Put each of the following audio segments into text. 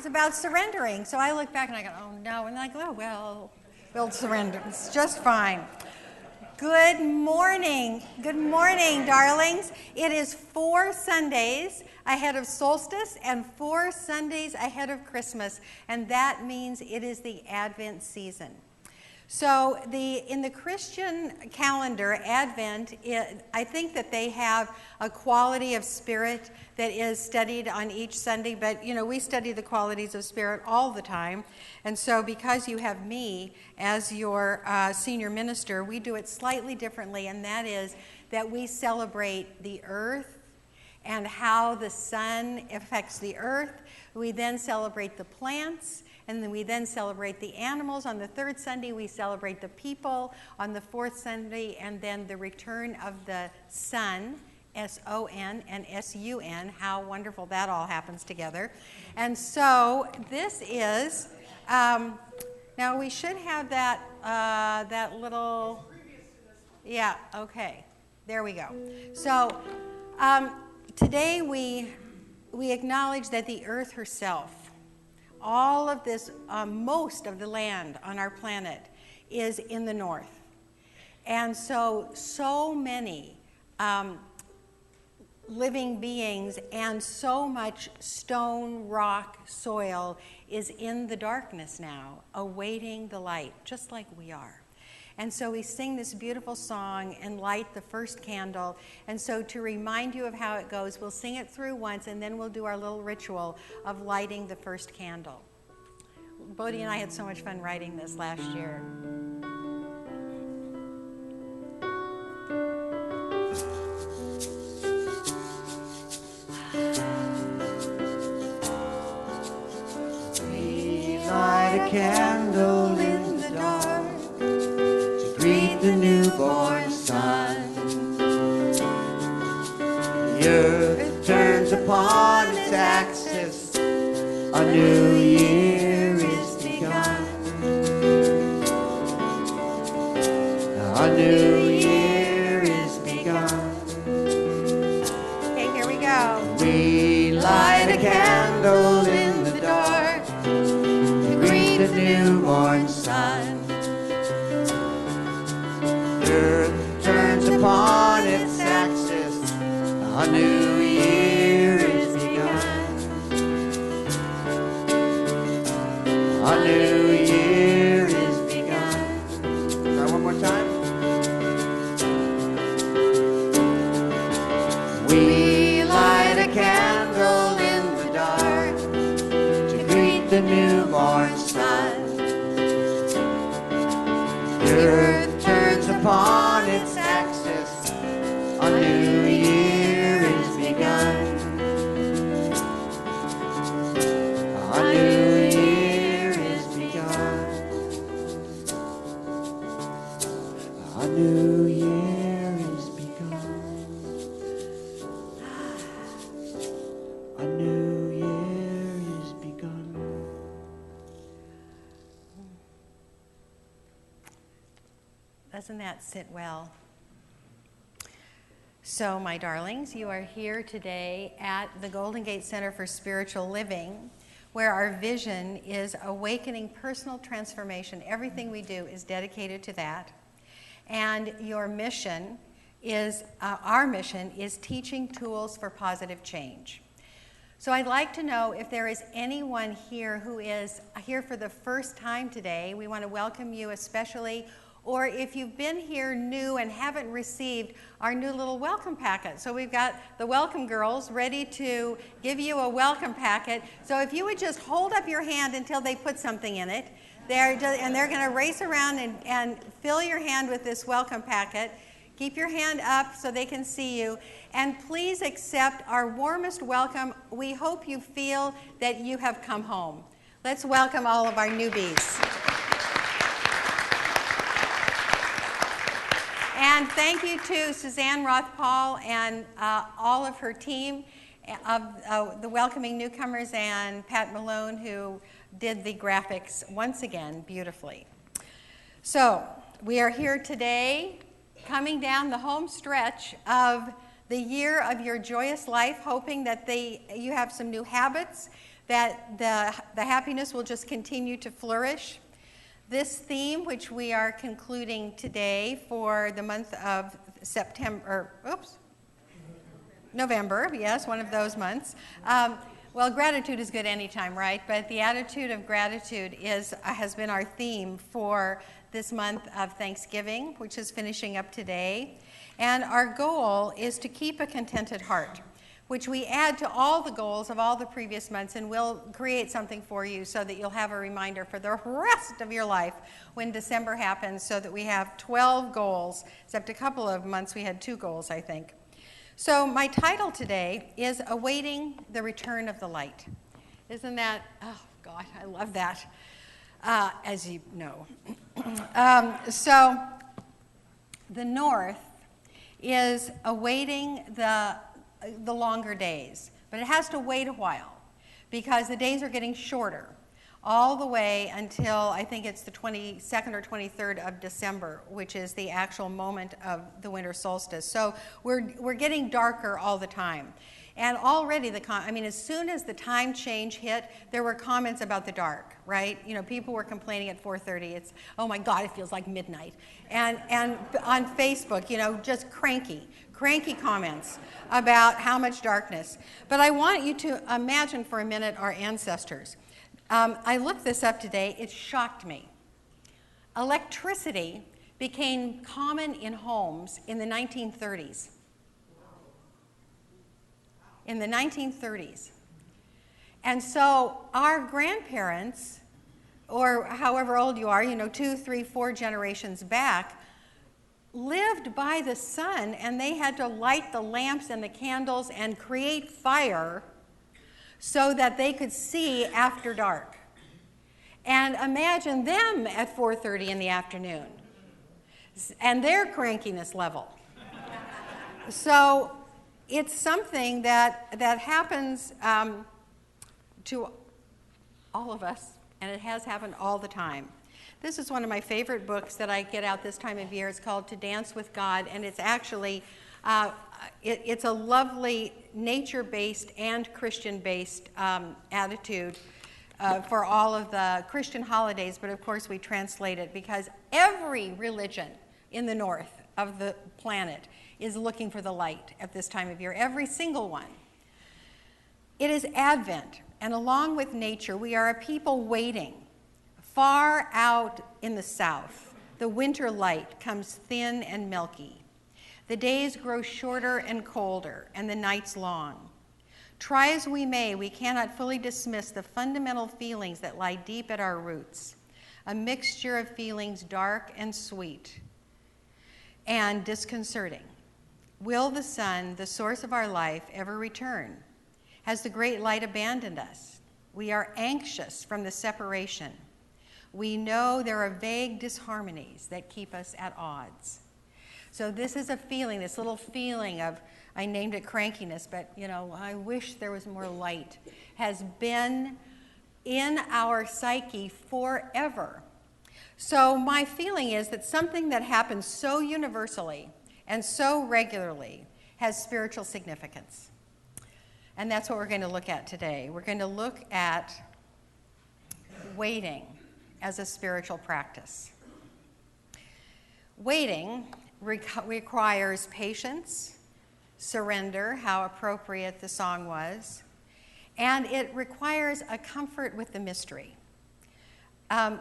was about surrendering. So I look back and I go, oh no. And I go, oh, well, we'll surrender. It's just fine. Good morning. Good morning, darlings. It is 4 Sundays ahead of solstice and 4 Sundays ahead of Christmas. And that means it is the Advent season. So in the Christian calendar, Advent, I think that they have a quality of spirit that is studied on each Sunday. But, you know, we study the qualities of spirit all the time. And so because you have me as your senior minister, we do it slightly differently. And that is that we celebrate the earth and how the sun affects the earth. We then celebrate the plants. And then we then celebrate the animals. On the third Sunday, we celebrate the people. On the fourth Sunday, and then the return of the sun, S-O-N and S-U-N. How wonderful that all happens together. And so this is, now we should have that little, yeah, okay. There we go. So today we acknowledge that the earth herself, all of this, most of the land on our planet is in the north. And so many living beings and so much stone, rock, soil is in the darkness now, awaiting the light, just like we are. And so we sing this beautiful song and light the first candle. And so to remind you of how it goes, we'll sing it through once, and then we'll do our little ritual of lighting the first candle. Bodhi and I had so much fun writing this last year. We light a candle in the dark to greet the newborn sun. The earth turns upon its axis, a new year is begun. A new year is begun. Okay, here we go. We light a candle in the dark to greet the newborn sun. The earth turns upon its axis, a new year is begun. A new year is begun. Try one more time. We light a candle in the dark to greet the newborn sun. The earth turns upon its axis, a new year is begun. A new year is begun. A new year is begun. A new year is begun. Doesn't that sit well? So, my darlings, you are here today at the Golden Gate Center for Spiritual Living, where our vision is awakening personal transformation. Everything we do is dedicated to that. And your mission is, our mission is teaching tools for positive change. So I'd like to know if there is anyone here who is here for the first time today. We want to welcome you especially. Or if you've been here new and haven't received our new little welcome packet. So we've got the welcome girls ready to give you a welcome packet. So if you would just hold up your hand until they put something in it. They're going to race around and fill your hand with this welcome packet. Keep your hand up so they can see you. And please accept our warmest welcome. We hope you feel that you have come home. Let's welcome all of our newbies. And thank you to Suzanne Roth-Paul and all of her team of the welcoming newcomers, and Pat Malone, who did the graphics once again beautifully. So we are here today coming down the home stretch of the year of your joyous life, hoping that you have some new habits, that the happiness will just continue to flourish. This theme, which we are concluding today for the month of November, yes, one of those months. Well, gratitude is good anytime, right? But the attitude of gratitude has been our theme for this month of Thanksgiving, which is finishing up today. And our goal is to keep a contented heart, which we add to all the goals of all the previous months, and we'll create something for you so that you'll have a reminder for the rest of your life when December happens, so that we have 12 goals, except a couple of months we had 2 goals, I think. So my title today is Awaiting the Return of the Light. Isn't that, oh God, I love that, as you know. So the North is awaiting the longer days, but it has to wait a while because the days are getting shorter all the way until I think it's the 22nd or 23rd of December, which is the actual moment of the winter solstice. So we're getting darker all the time. And already as soon as the time change hit, there were comments about the dark, right? You know, people were complaining at 4:30, it's, oh my God, it feels like midnight. And on Facebook, you know, just cranky comments about how much darkness. But I want you to imagine for a minute our ancestors. I looked this up today. It shocked me. Electricity became common in homes in the 1930s. In the 1930s. And so our grandparents, or however old you are, you know, 2, 3, 4 generations back, lived by the sun, and they had to light the lamps and the candles and create fire so that they could see after dark. And imagine them at 4:30 in the afternoon and their crankiness level. So it's something that happens to all of us, and it has happened all the time. This is one of my favorite books that I get out this time of year. It's called To Dance with God, and it's actually it's a lovely nature-based and Christian-based attitude for all of the Christian holidays, but of course we translate it because every religion in the north of the planet is looking for the light at this time of year, every single one. It is Advent, and along with nature, we are a people waiting. Far out in the south, the winter light comes thin and milky. The days grow shorter and colder, and the nights long. Try as we may, we cannot fully dismiss the fundamental feelings that lie deep at our roots, a mixture of feelings dark and sweet and disconcerting. Will the sun, the source of our life, ever return? Has the great light abandoned us? We are anxious from the separation. We know there are vague disharmonies that keep us at odds. So this is a feeling, this little feeling of, I named it crankiness, but you know, I wish there was more light, has been in our psyche forever. So my feeling is that something that happens so universally and so regularly has spiritual significance. And that's what we're going to look at today. We're going to look at waiting as a spiritual practice. Waiting requires patience, surrender, how appropriate the song was, and it requires a comfort with the mystery.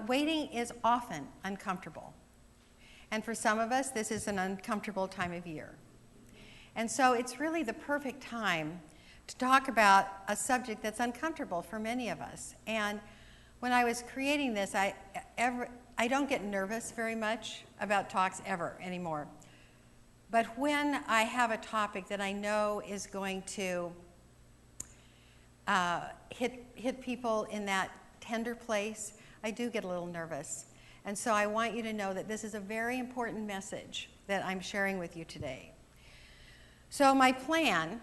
Waiting is often uncomfortable, and for some of us, this is an uncomfortable time of year. And so it's really the perfect time to talk about a subject that's uncomfortable for many of us. And when I was creating this, I don't get nervous very much about talks ever anymore. But when I have a topic that I know is going to hit people in that tender place, I do get a little nervous. And so I want you to know that this is a very important message that I'm sharing with you today. So my plan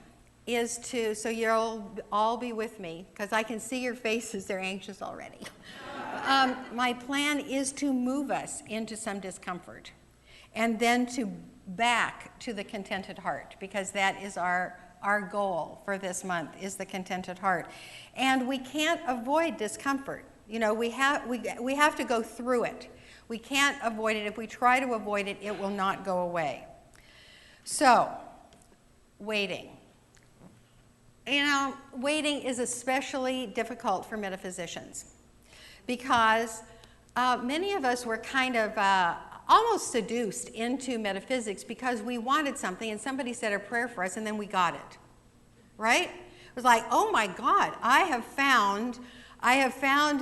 is so you'll all be with me, because I can see your faces, they're anxious already. My plan is to move us into some discomfort and then back to the contented heart, because that is our our goal for this month is the contented heart. And we can't avoid discomfort. You know, we have to go through it. We can't avoid it. If we try to avoid it, it will not go away. So, waiting. You know, waiting is especially difficult for metaphysicians because many of us were kind of almost seduced into metaphysics because we wanted something and somebody said a prayer for us and then we got it, right? It was like, oh my God, I have found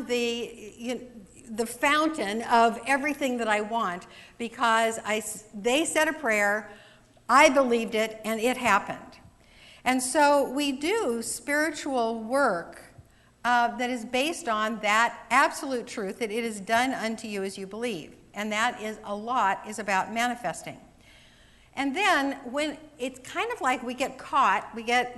the fountain of everything that I want because they said a prayer, I believed it, and it happened. And so we do spiritual work that is based on that absolute truth that it is done unto you as you believe. And that is is about manifesting. And then when it's kind of like we get caught, we get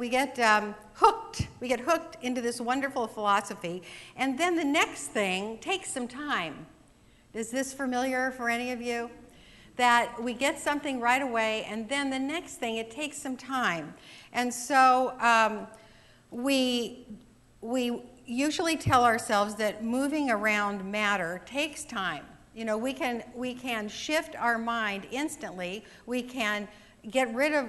hooked into this wonderful philosophy, and then the next thing takes some time. Is this familiar for any of you? That we get something right away, and then the next thing, it takes some time. And so we usually tell ourselves that moving around matter takes time. You know, we can shift our mind instantly. We can get rid of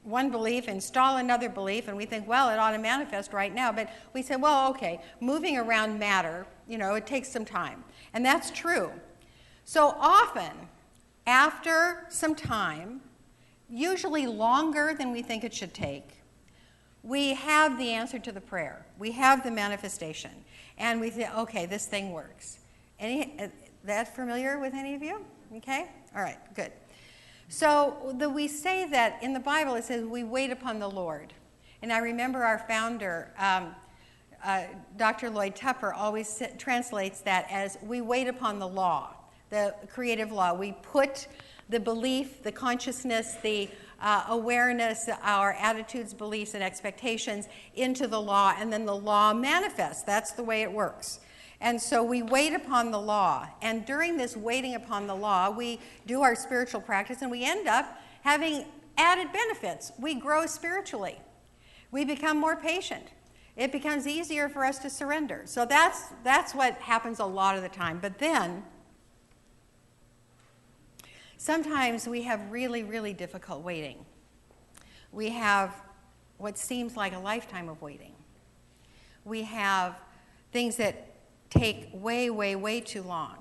one belief, install another belief, and we think, well, it ought to manifest right now. But we say, well, okay, moving around matter, you know, it takes some time. And that's true. So often, after some time, usually longer than we think it should take, we have the answer to the prayer. We have the manifestation. And we think, okay, this thing works. That familiar with any of you? Okay? All right, good. So we say that in the Bible it says we wait upon the Lord. And I remember our founder, Dr. Lloyd Tupper, always translates that as we wait upon the law, the creative law. We put the belief, the consciousness, the awareness, our attitudes, beliefs, and expectations into the law, and then the law manifests. That's the way it works. And so we wait upon the law. And during this waiting upon the law, we do our spiritual practice, and we end up having added benefits. We grow spiritually. We become more patient. It becomes easier for us to surrender. So that's what happens a lot of the time. But then, sometimes we have really, really difficult waiting. We have what seems like a lifetime of waiting. We have things that take way, way, way too long.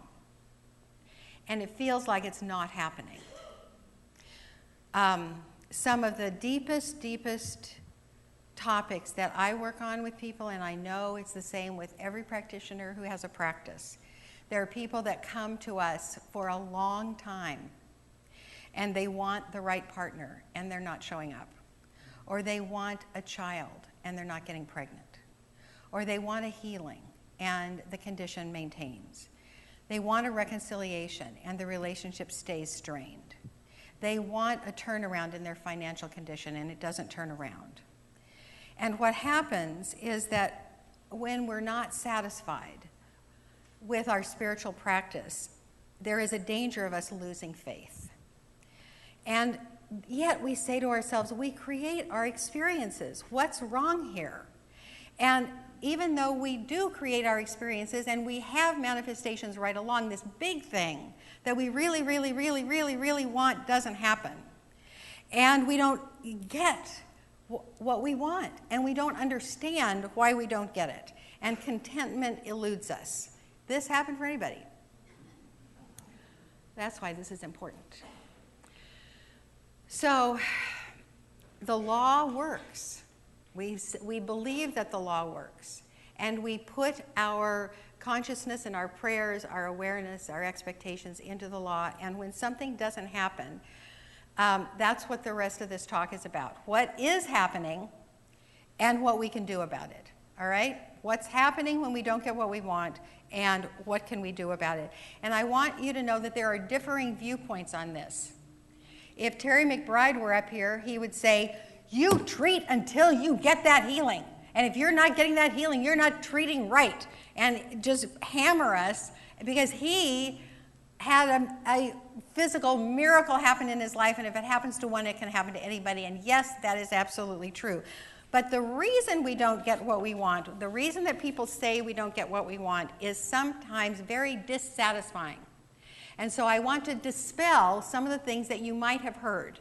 And it feels like it's not happening. Some of the deepest topics that I work on with people, and I know it's the same with every practitioner who has a practice. There are people that come to us for a long time, and they want the right partner, and they're not showing up. Or they want a child, and they're not getting pregnant. Or they want a healing, and the condition maintains. They want a reconciliation, and the relationship stays strained. They want a turnaround in their financial condition, and it doesn't turn around. And what happens is that when we're not satisfied with our spiritual practice, there is a danger of us losing faith. And yet we say to ourselves, we create our experiences. What's wrong here? And even though we do create our experiences and we have manifestations right along, this big thing that we really, really, really, really, really want doesn't happen. And we don't get what we want, and we don't understand why we don't get it. And contentment eludes us. This happened for anybody. That's why this is important. So, the law works. We believe that the law works, and we put our consciousness and our prayers, our awareness, our expectations into the law, and when something doesn't happen, that's what the rest of this talk is about. What is happening and what we can do about it, all right? What's happening when we don't get what we want, and what can we do about it? And I want you to know that there are differing viewpoints on this. If Terry McBride were up here, he would say, you treat until you get that healing. And if you're not getting that healing, you're not treating right. And just hammer us, because he had a physical miracle happen in his life, and if it happens to one, it can happen to anybody. And yes, that is absolutely true. But the reason we don't get what we want, the reason that people say we don't get what we want, is sometimes very dissatisfying. And so I want to dispel some of the things that you might have heard.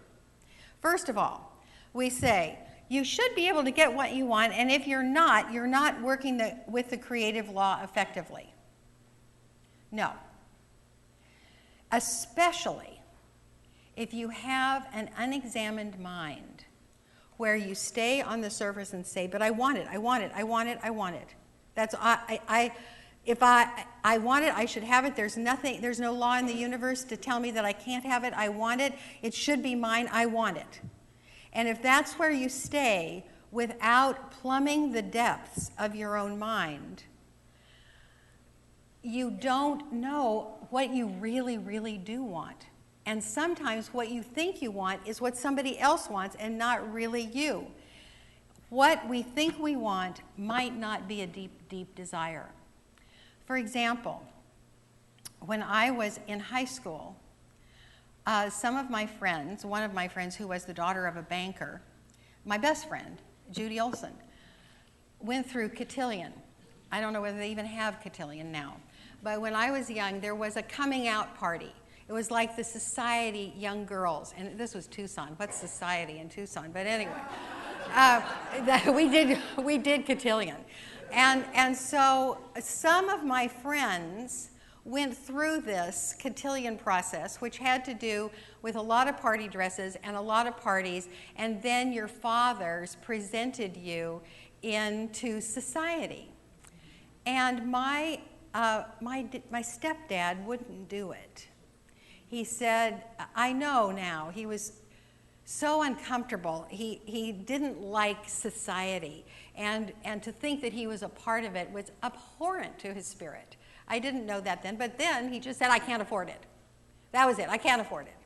First of all, we say, you should be able to get what you want, and if you're not working with the creative law effectively. No. Especially if you have an unexamined mind where you stay on the surface and say, but I want it, I want it, I want it, I want it. That's, if I want it, I should have it. There's no law in the universe to tell me that I can't have it. I want it. It should be mine. I want it. And if that's where you stay without plumbing the depths of your own mind, you don't know what you really, really do want. And sometimes what you think you want is what somebody else wants and not really you. What we think we want might not be a deep, deep desire. For example, when I was in high school, some of my friends, one of my friends who was the daughter of a banker, my best friend, Judy Olson, went through cotillion. I don't know whether they even have cotillion now. But when I was young, there was a coming out party. It was like the Society Young Girls. And this was Tucson. What's society in Tucson? But anyway, we did cotillion. And so some of my friends went through this cotillion process, which had to do with a lot of party dresses and a lot of parties, and then your fathers presented you into society. And my stepdad wouldn't do it. He said, I know now, he was so uncomfortable. He didn't like society, and to think that he was a part of it was abhorrent to his spirit. I didn't know that then, but then he just said, I can't afford it. That was it, I can't afford it.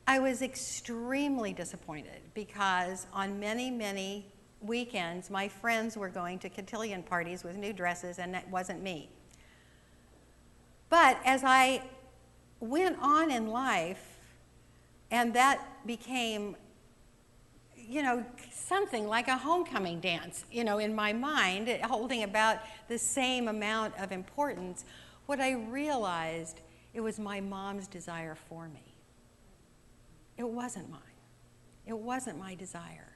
I was extremely disappointed because on many, many weekends, my friends were going to cotillion parties with new dresses, and that wasn't me. But as I went on in life, and that became, something like a homecoming dance, in my mind, holding about the same amount of importance, what I realized, it was my mom's desire for me. It wasn't mine. It wasn't my desire.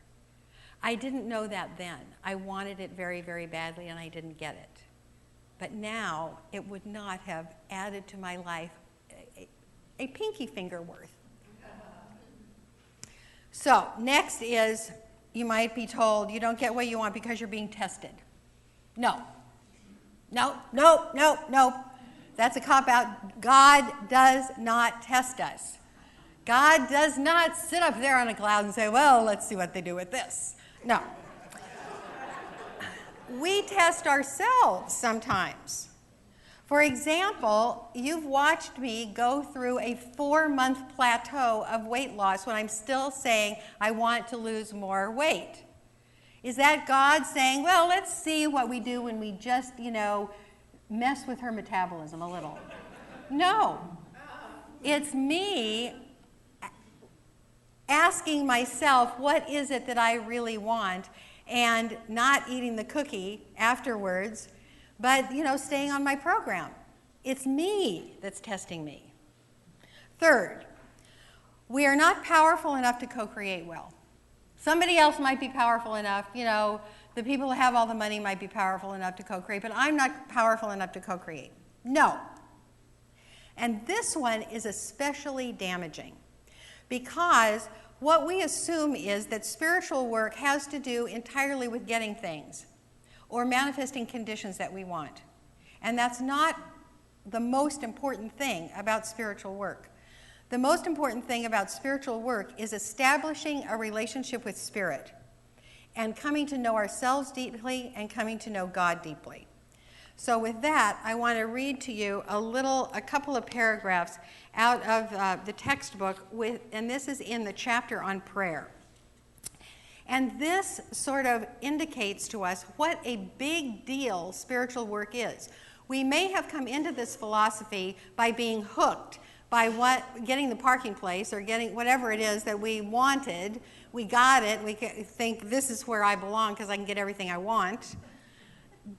I didn't know that then. I wanted it very, very badly, and I didn't get it. But now, it would not have added to my life a pinky finger worth. So, next is, you might be told you don't get what you want because you're being tested. No. No. That's a cop-out. God does not test us. God does not sit up there on a cloud and say, well, let's see what they do with this. No. We test ourselves sometimes. For example, you've watched me go through a 4-month plateau of weight loss when I'm still saying I want to lose more weight. Is that God saying, well, let's see what we do when we just, mess with her metabolism a little? No. It's me asking myself, what is it that I really want, and not eating the cookie afterwards, but, staying on my program. It's me that's testing me. Third, we are not powerful enough to co-create well. Somebody else might be powerful enough, the people who have all the money might be powerful enough to co-create, but I'm not powerful enough to co-create. No. And this one is especially damaging because what we assume is that spiritual work has to do entirely with getting things or manifesting conditions that we want. And that's not the most important thing about spiritual work. The most important thing about spiritual work is establishing a relationship with Spirit and coming to know ourselves deeply and coming to know God deeply. So with that, I want to read to you a couple of paragraphs out of the textbook, and this is in the chapter on prayer. And this sort of indicates to us what a big deal spiritual work is. We may have come into this philosophy by being hooked by getting the parking place or getting whatever it is that we wanted. We got it. We think this is where I belong because I can get everything I want.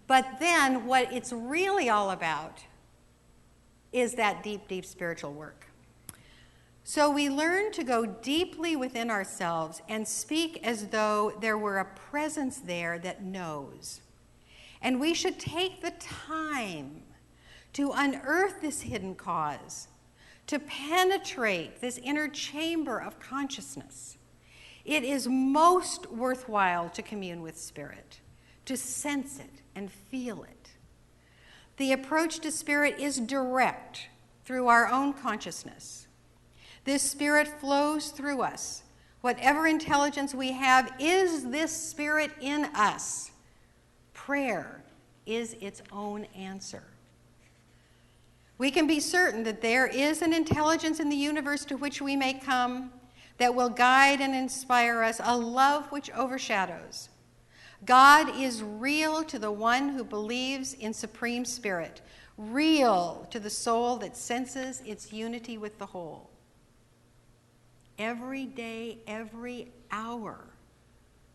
But then what it's really all about is that deep, deep spiritual work. So we learn to go deeply within ourselves and speak as though there were a presence there that knows. And we should take the time to unearth this hidden cause, to penetrate this inner chamber of consciousness. It is most worthwhile to commune with Spirit, to sense it and feel it. The approach to Spirit is direct through our own consciousness. This Spirit flows through us. Whatever intelligence we have is this Spirit in us. Prayer is its own answer. We can be certain that there is an intelligence in the universe to which we may come that will guide and inspire us, a love which overshadows. God is real to the one who believes in Supreme Spirit, real to the soul that senses its unity with the whole. Every day, every hour,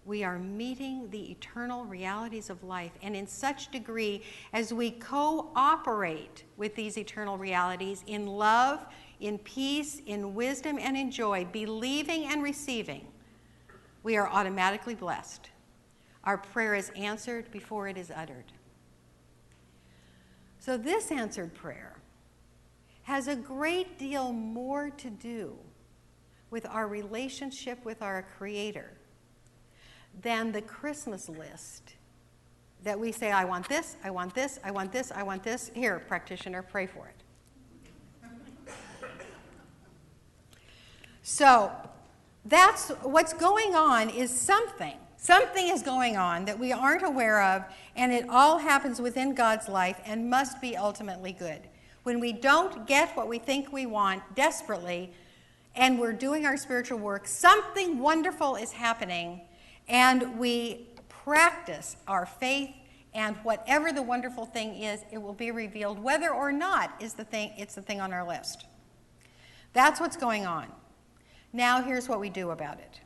we are meeting the eternal realities of life, and in such degree as we cooperate with these eternal realities in love, in peace, in wisdom, and in joy, believing and receiving, we are automatically blessed. Our prayer is answered before it is uttered. So this answered prayer has a great deal more to do with our relationship with our Creator than the Christmas list that we say, I want this, I want this, I want this, I want this. Here, practitioner, pray for it. So that's what's going on is something. Something is going on that we aren't aware of, and it all happens within God's life and must be ultimately good. When we don't get what we think we want desperately, and we're doing our spiritual work, something wonderful is happening, and we practice our faith, and whatever the wonderful thing is, it will be revealed, whether or not it's the thing on our list. That's what's going on. Now here's what we do about it.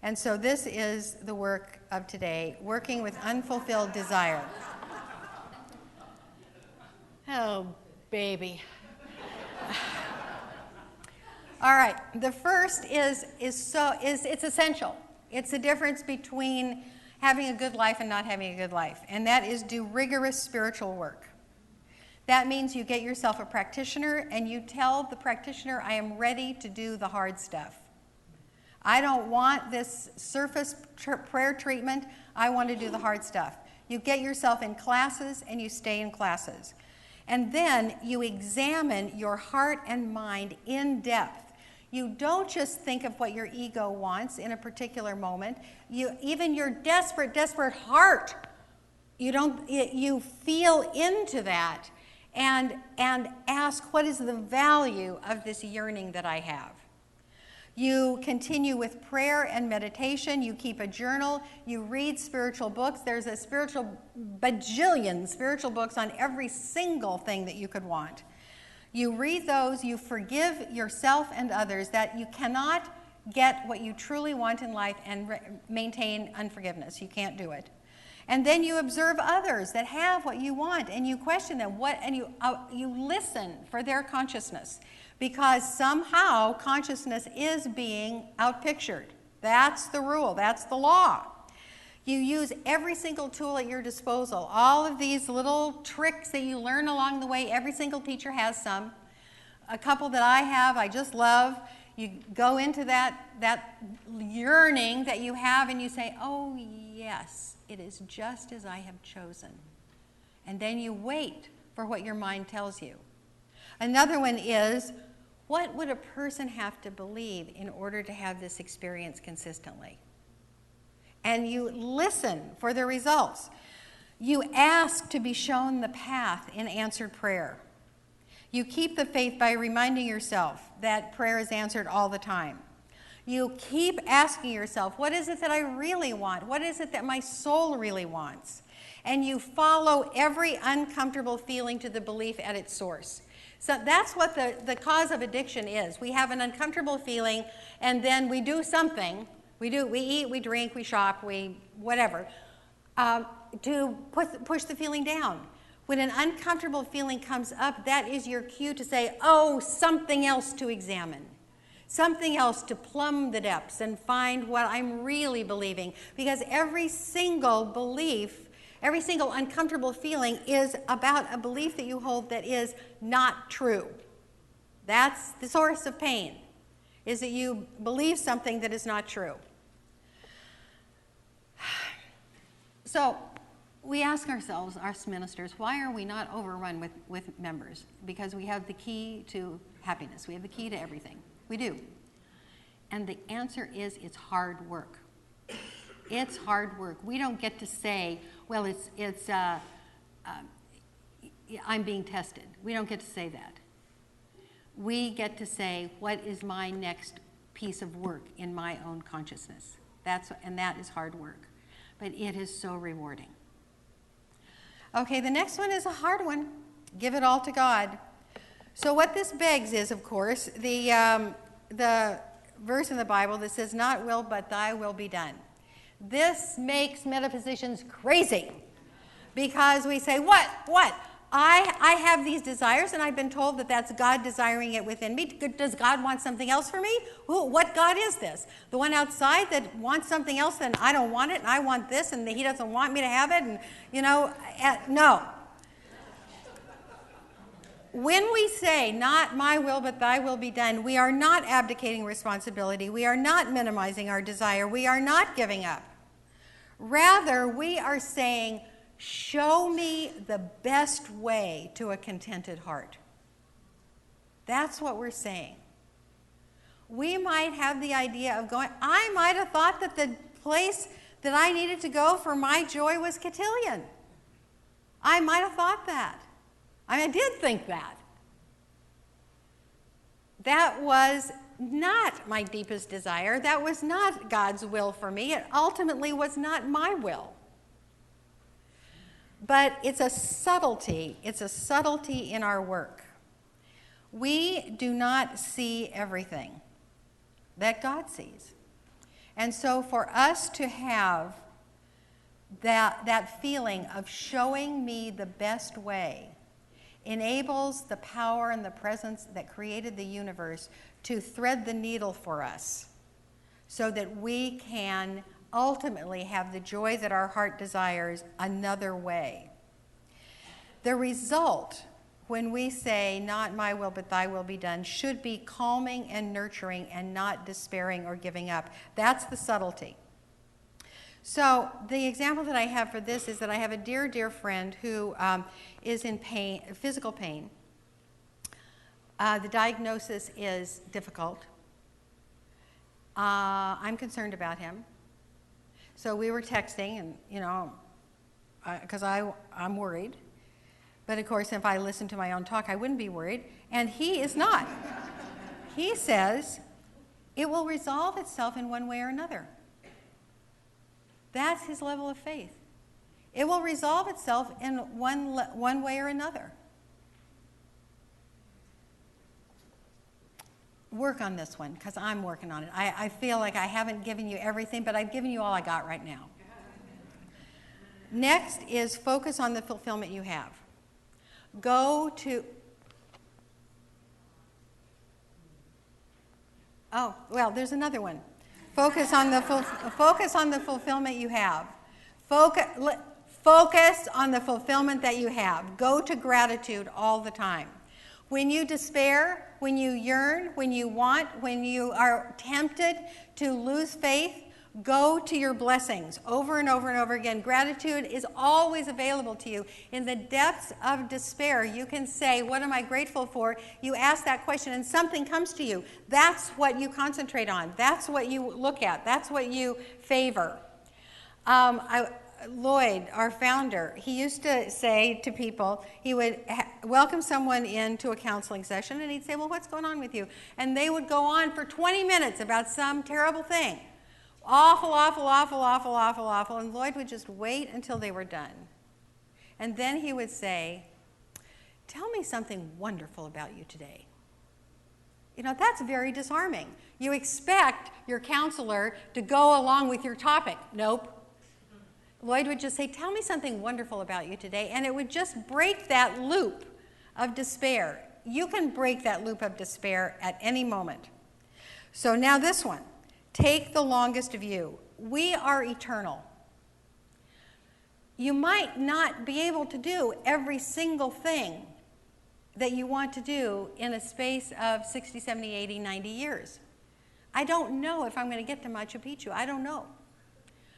And so this is the work of today, working with unfulfilled desire. Oh, baby. All right, the first is it's essential. It's the difference between having a good life and not having a good life, and that is do rigorous spiritual work. That means you get yourself a practitioner and you tell the practitioner, I am ready to do the hard stuff. I don't want this surface prayer treatment. I want to do the hard stuff. You get yourself in classes and you stay in classes. And then you examine your heart and mind in depth. You don't just think of what your ego wants in a particular moment. Even your desperate, desperate heart, you feel into that and ask, what is the value of this yearning that I have? You continue with prayer and meditation. You keep a journal. You read spiritual books. There's a bajillion spiritual books on every single thing that you could want. You read those. You forgive yourself and others, that you cannot get what you truly want in life and maintain unforgiveness. You can't do it. And then you observe others that have what you want, and you question them. And you listen for their consciousness. Because somehow consciousness is being outpictured. That's the rule. That's the law. You use every single tool at your disposal. All of these little tricks that you learn along the way, every single teacher has some. A couple that I have, I just love. You go into that yearning that you have and you say, oh yes, it is just as I have chosen. And then you wait for what your mind tells you. Another one is, what would a person have to believe in order to have this experience consistently? And you listen for the results. You ask to be shown the path in answered prayer. You keep the faith by reminding yourself that prayer is answered all the time. You keep asking yourself, what is it that I really want? What is it that my soul really wants? and you follow every uncomfortable feeling to the belief at its source. So that's what the cause of addiction is. We have an uncomfortable feeling, and then we do something. We eat, we drink, we shop, we whatever, to push the feeling down. When an uncomfortable feeling comes up, that is your cue to say, oh, something else to examine. Something else to plumb the depths and find what I'm really believing. Because every single belief, every single uncomfortable feeling is about a belief that you hold that is not true. That's the source of pain, is that you believe something that is not true. So we ask ourselves, us ministers, why are we not overrun with members? Because we have the key to happiness. We have the key to everything. We do. And the answer is it's hard work. It's hard work. We don't get to say, well, I'm being tested. We don't get to say that. We get to say, what is my next piece of work in my own consciousness? And that is hard work. But it is so rewarding. Okay, the next one is a hard one. Give it all to God. So what this begs is, of course, the verse in the Bible that says, not will, but thy will be done. This makes metaphysicians crazy because we say, what? I have these desires, and I've been told that that's God desiring it within me. Does God want something else for me? What God is this? The one outside that wants something else, and I don't want it, and I want this, and he doesn't want me to have it, and, no. When we say, not my will, but thy will be done, we are not abdicating responsibility. We are not minimizing our desire. We are not giving up. Rather, we are saying, show me the best way to a contented heart. That's what we're saying. We might have the idea of going, I might have thought that the place that I needed to go for my joy was cotillion. I might have thought that. I did think that. That was not my deepest desire. That was not God's will for me. It ultimately was not my will. But it's a subtlety. It's a subtlety in our work. We do not see everything that God sees. And so for us to have that feeling of showing me the best way enables the power and the presence that created the universe to thread the needle for us so that we can ultimately have the joy that our heart desires another way. The result, when we say, not my will, but thy will be done, should be calming and nurturing and not despairing or giving up. That's the subtlety. So the example that I have for this is that I have a dear, dear friend who is in pain, physical pain. The diagnosis is difficult. I'm concerned about him. So we were texting, and, because I'm worried. But of course, if I listened to my own talk, I wouldn't be worried. And he is not. He says, it will resolve itself in one way or another. That's his level of faith. It will resolve itself in one way or another. Work on this one, because I'm working on it. I feel like I haven't given you everything, but I've given you all I got right now. Next is focus on the fulfillment you have. Go to... Oh, well, there's another one. Focus on the fulfillment you have. Focus on the fulfillment that you have. Go to gratitude all the time. When you despair, when you yearn, when you want, when you are tempted to lose faith, go to your blessings over and over and over again. Gratitude is always available to you. In the depths of despair, you can say, what am I grateful for? You ask that question and something comes to you. That's what you concentrate on. That's what you look at. That's what you favor. Lloyd, our founder, he used to say to people, he would welcome someone into a counseling session and he'd say, well, what's going on with you? And they would go on for 20 minutes about some terrible thing. Awful, awful, awful, awful, awful, awful. And Lloyd would just wait until they were done. And then he would say, tell me something wonderful about you today. You know, that's very disarming. You expect your counselor to go along with your topic. Nope. Lloyd would just say, tell me something wonderful about you today, and it would just break that loop of despair. You can break that loop of despair at any moment. So now this one, take the longest view. We are eternal. You might not be able to do every single thing that you want to do in a space of 60, 70, 80, 90 years. I don't know if I'm going to get to Machu Picchu. I don't know.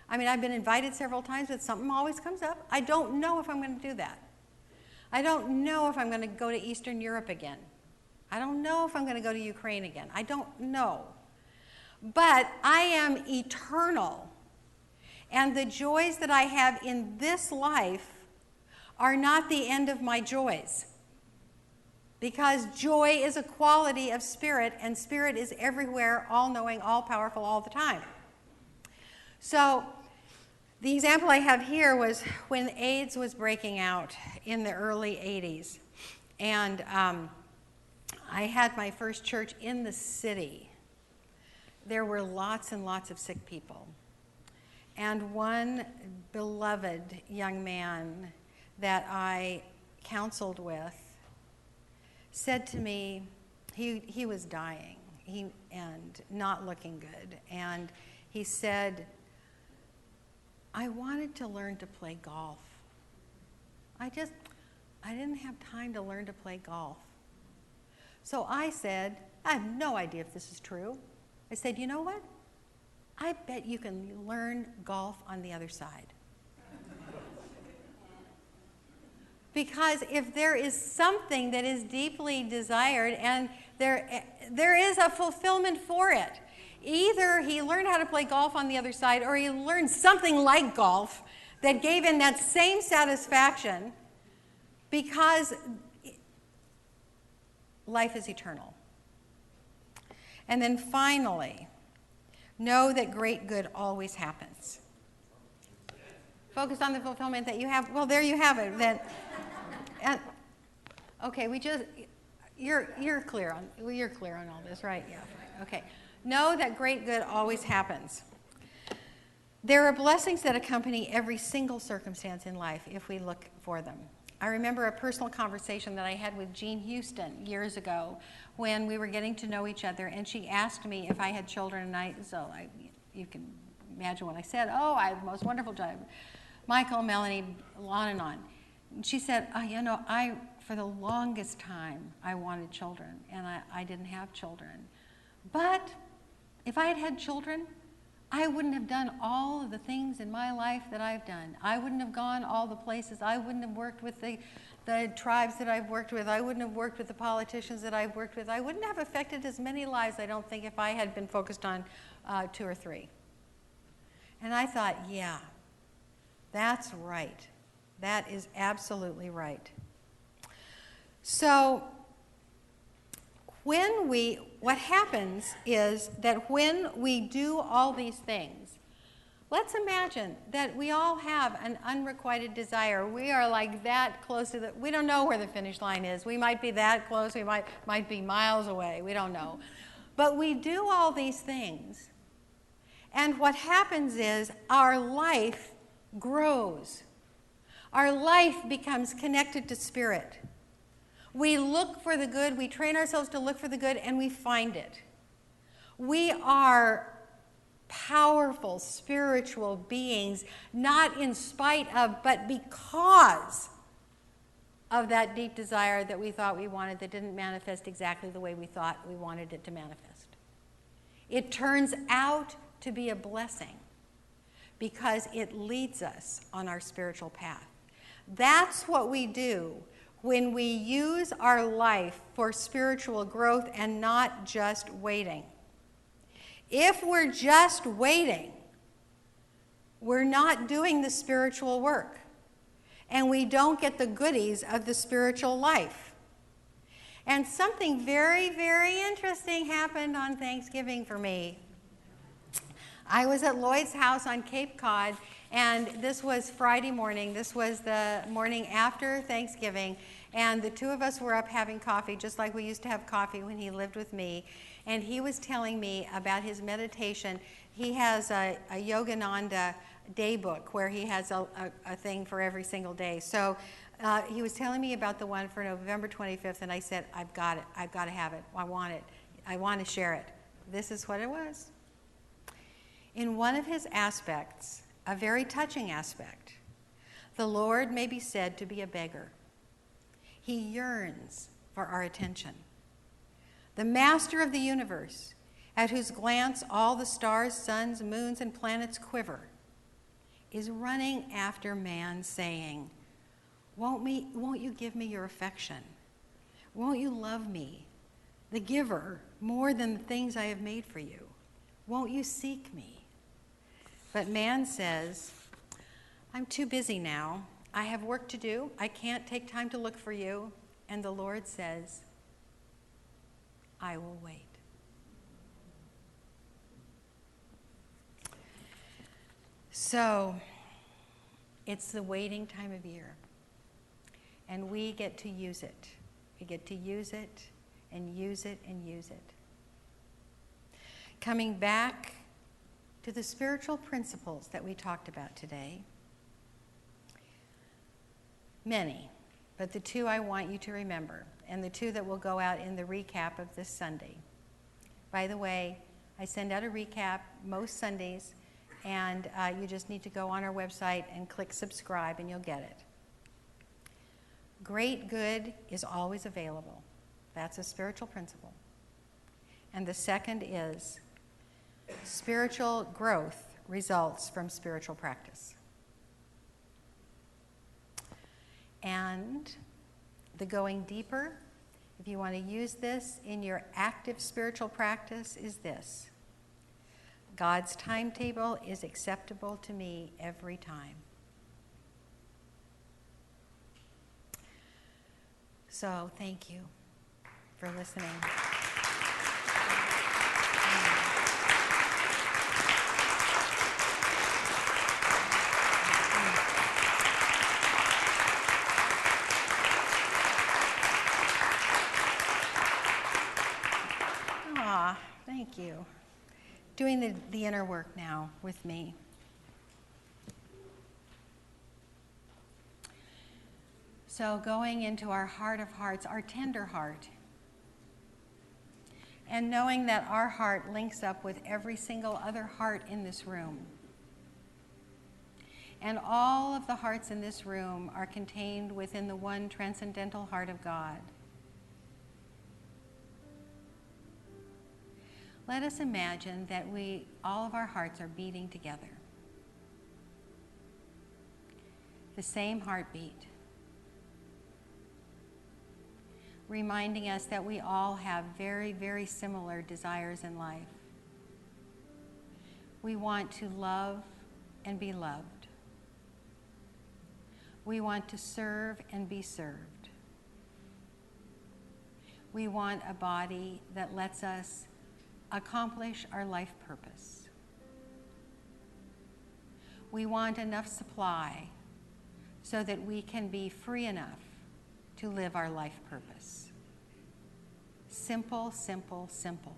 I mean, I've been invited several times, but something always comes up. I don't know if I'm going to do that. I don't know if I'm going to go to Eastern Europe again. I don't know if I'm going to go to Ukraine again. I don't know. But I am eternal. And the joys that I have in this life are not the end of my joys. Because joy is a quality of spirit, and spirit is everywhere, all-knowing, all-powerful, all the time. So the example I have here was when AIDS was breaking out in the early 80s. And I had my first church in the city. There were lots and lots of sick people. And one beloved young man that I counseled with said to me, he was dying and not looking good. And he said, I wanted to learn to play golf. I didn't have time to learn to play golf. So I said, I have no idea if this is true. I said, you know what? I bet you can learn golf on the other side. Because if there is something that is deeply desired and there is a fulfillment for it, either he learned how to play golf on the other side or he learned something like golf that gave him that same satisfaction, because life is eternal. And then finally, know that great good always happens. Focus on the fulfillment that you have. Well, there you have it. Then, and okay, you're clear on all this, right? Yeah. Okay. Know that great good always happens. There are blessings that accompany every single circumstance in life if we look for them. I remember a personal conversation that I had with Jean Houston years ago when we were getting to know each other, and she asked me if I had children, and you can imagine what I said. Oh, I have the most wonderful job. Michael, Melanie, on and on. And she said, for the longest time, I wanted children, and I didn't have children. But if I had had children, I wouldn't have done all of the things in my life that I've done. I wouldn't have gone all the places. I wouldn't have worked with the tribes that I've worked with. I wouldn't have worked with the politicians that I've worked with. I wouldn't have affected as many lives, I don't think, if I had been focused on 2 or 3. And I thought, yeah, that's right. That is absolutely right. So what happens is that when we do all these things, let's imagine that we all have an unrequited desire. We are like that close to we don't know where the finish line is. We might be that close. We might be miles away. We don't know. But we do all these things. And what happens is our life grows. Our life becomes connected to spirit. We look for the good, we train ourselves to look for the good, and we find it. We are powerful spiritual beings, not in spite of, but because of that deep desire that we thought we wanted that didn't manifest exactly the way we thought we wanted it to manifest. It turns out to be a blessing because it leads us on our spiritual path. That's what we do when we use our life for spiritual growth and not just waiting. If we're just waiting, we're not doing the spiritual work, and we don't get the goodies of the spiritual life. And something very, very interesting happened on Thanksgiving for me. I was at Lloyd's house on Cape Cod, And this was Friday morning. This was the morning after Thanksgiving. And the two of us were up having coffee, just like we used to have coffee when he lived with me. And he was telling me about his meditation. He has a Yogananda day book where he has a thing for every single day. So he was telling me about the one for November 25th, and I said, I've got it. I've got to have it. I want it. I want to share it. This is what it was. In one of his aspects, a very touching aspect, the Lord may be said to be a beggar. He yearns for our attention. The master of the universe, at whose glance all the stars, suns, moons, and planets quiver, is running after man, saying, won't you give me your affection? Won't you love me, the giver, more than the things I have made for you? Won't you seek me? But man says, I'm too busy now. I have work to do. I can't take time to look for you. And the Lord says, I will wait. So, it's the waiting time of year. And we get to use it. We get to use it and use it and use it. Coming back to the spiritual principles that we talked about today, many, but the two I want you to remember, and the two that will go out in the recap of this Sunday. By the way, I send out a recap most Sundays, and you just need to go on our website and click subscribe, and you'll get it. Great good is always available. That's a spiritual principle. And the second is spiritual growth results from spiritual practice. And the going deeper, if you want to use this in your active spiritual practice, is this: God's timetable is acceptable to me every time. So thank you for listening. Thank you. Doing the inner work now with me. So going into our heart of hearts, our tender heart, and knowing that our heart links up with every single other heart in this room. And all of the hearts in this room are contained within the one transcendental heart of God. Let us imagine that all of our hearts are beating together. The same heartbeat. Reminding us that we all have very, very similar desires in life. We want to love and be loved. We want to serve and be served. We want a body that lets us accomplish our life purpose. We want enough supply so that we can be free enough to live our life purpose. Simple, simple, simple.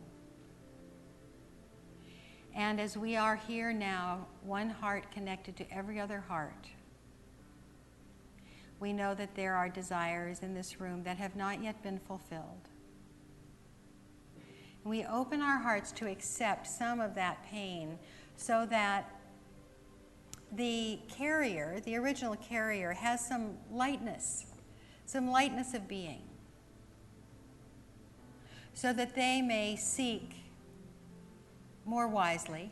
And as we are here now, one heart connected to every other heart, we know that there are desires in this room that have not yet been fulfilled. We open our hearts to accept some of that pain so that the carrier, the original carrier, has some lightness of being, so that they may seek more wisely,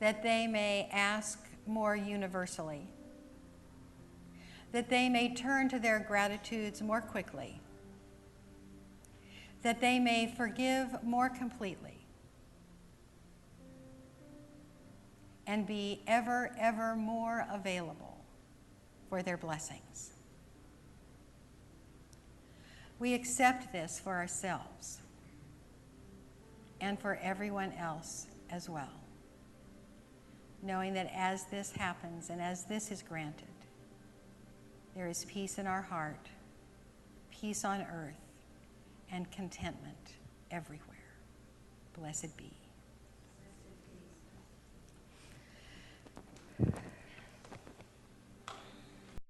that they may ask more universally, that they may turn to their gratitudes more quickly, that they may forgive more completely, and be ever, ever more available for their blessings. We accept this for ourselves and for everyone else as well. knowing that as this happens and as this is granted, there is peace in our heart, peace on earth, and contentment everywhere. Blessed be.